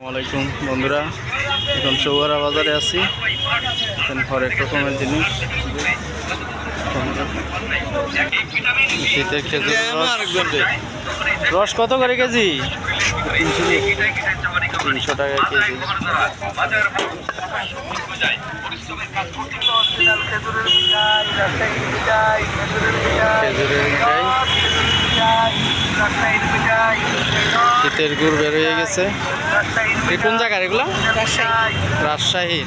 আসসালামাইকুম বন্ধুরা, এখন চৌগারা বাজারে আছি। এখানে হরেক রকমের জিনিস, শীতের খেজুর রস কত করে কেজি? 300 টাকা কেজি। খেজুরের মিঠাই, শীতের গুড় বের হয়ে গেছে। কোন জায়গার এগুলো? রাজশাহীর।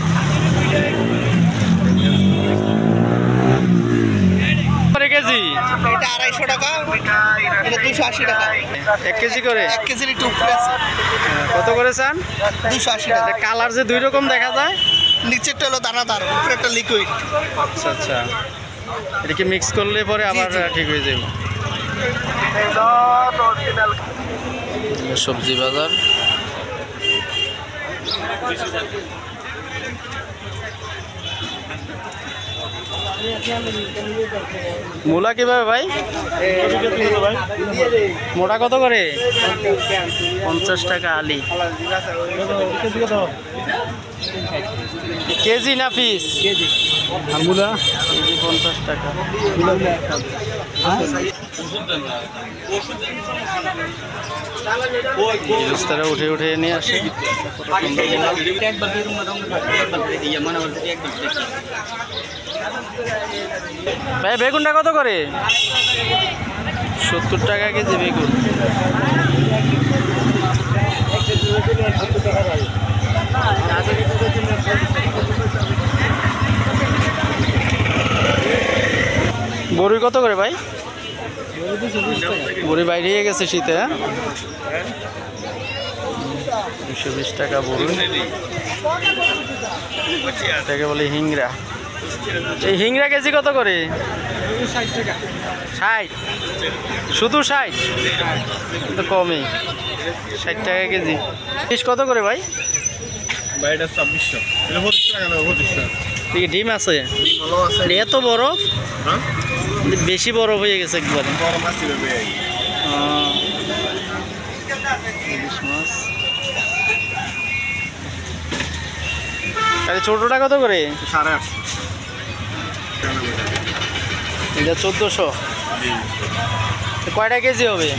কেজি এটা 250 টাকা, এটা 280 টাকা। 1 কেজি করে? 1 কেজির একটু উপরে আছে। কত করে চান? 280 টাকা। কালার যে দুই রকম দেখা যায়, নিচেরটা হলো দানাদার, উপরেরটা লিকুইড। আচ্ছা আচ্ছা, এটা কি মিক্স করলে পরে আবার ঠিক হয়ে যাবে? সবজি বাজার। মূলা কিভাবে ভাই? মোটা কত করে? 50 টাকা আলি। কেজি না পিস? কেজি। আর মূলা কেজি 50 টাকা। তারা উঠে উঠে নিয়ে আসে। ভাই বেগুনটা কত করে? 70 টাকা কেজি বেগুন। বড়ি কত করে ভাই? বড়ি বাইরে গেছে শীতে। 220 টাকা বড়ি। এটাকে বলে হিংড়া। এই হিংড়া কেজি কত করে? 60। শুধু 60? তো কমই, 60 টাকা কেজি। ফিশ কত করে ভাই? এটা 2600। এটা 25 টাকা না, 25 টাকা। ডিম আছে? এত বড়? বেশি বড় হয়ে গেছে একবারে। বড় মাছ ছিল ভাই। ইলিশ মাছ। আরে ছোটটা কত করে? 850। এটা 1400। কয়টা কেজি হবে?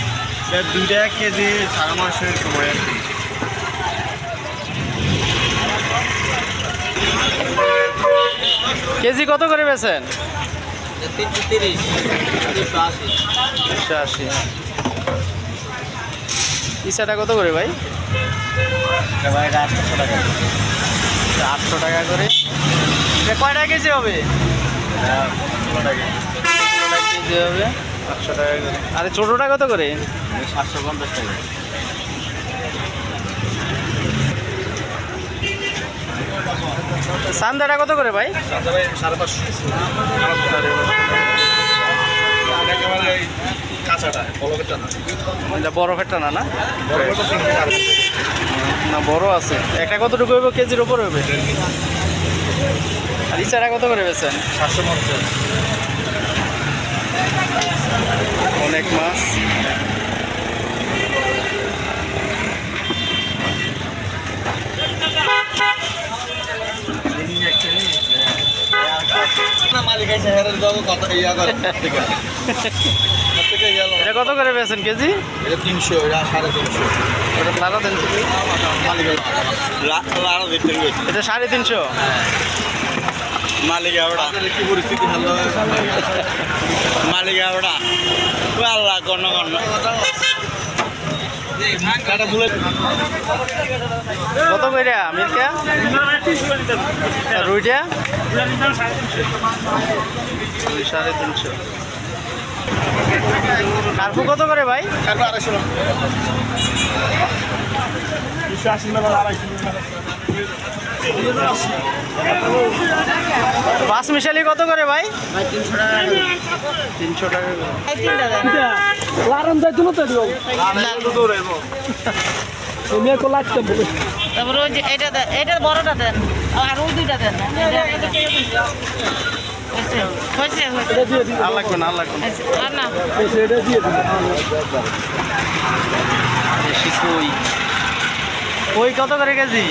2 কেজি 4 মাসের সময়। কেজি কত করে বেচেন? 330, 180। ইসাটা কত করে ভাই? ভাই এটা 800 টাকা। 800 টাকা করে। কয়টা কেজি হবে? 15 টাকা কেজি হবে, 800 টাকা করে। আরে ছোটোটা কত করে? 750 টাকা। সান্দাটা কত করে ভাই? 550। কাঁচাটা বলবেটা না, এটা বরফেরটা না? না বলবেটা 350 না, বড় আছে। একটা কতটুকু হবে? কেজির ওপর হবে। আর ইচারা কত করে বেচেন? 750। অনেক মাছ। এটা কত করে বেচেন কেজি? এটা 300, এটা 350। ওটা লাগা দেন কেজি। এটা 350। মালিক আবড়া কি পরিস্থিতি ভালো মালিক আবড়া আল্লাহ গণ গণ কত করে মির্কা? রুইটা 350। কার্পু কত করে ভাই? 280 পাঁচ মিশালি কত করে ভাই? 300 টাকা। তারপরে ওই যে এটা বড়টা দেন, আর ওই দুইটা দেন। আর লাগবে না, আর লাগবে না। আর না দেশি কই ওই কত করে কেজি?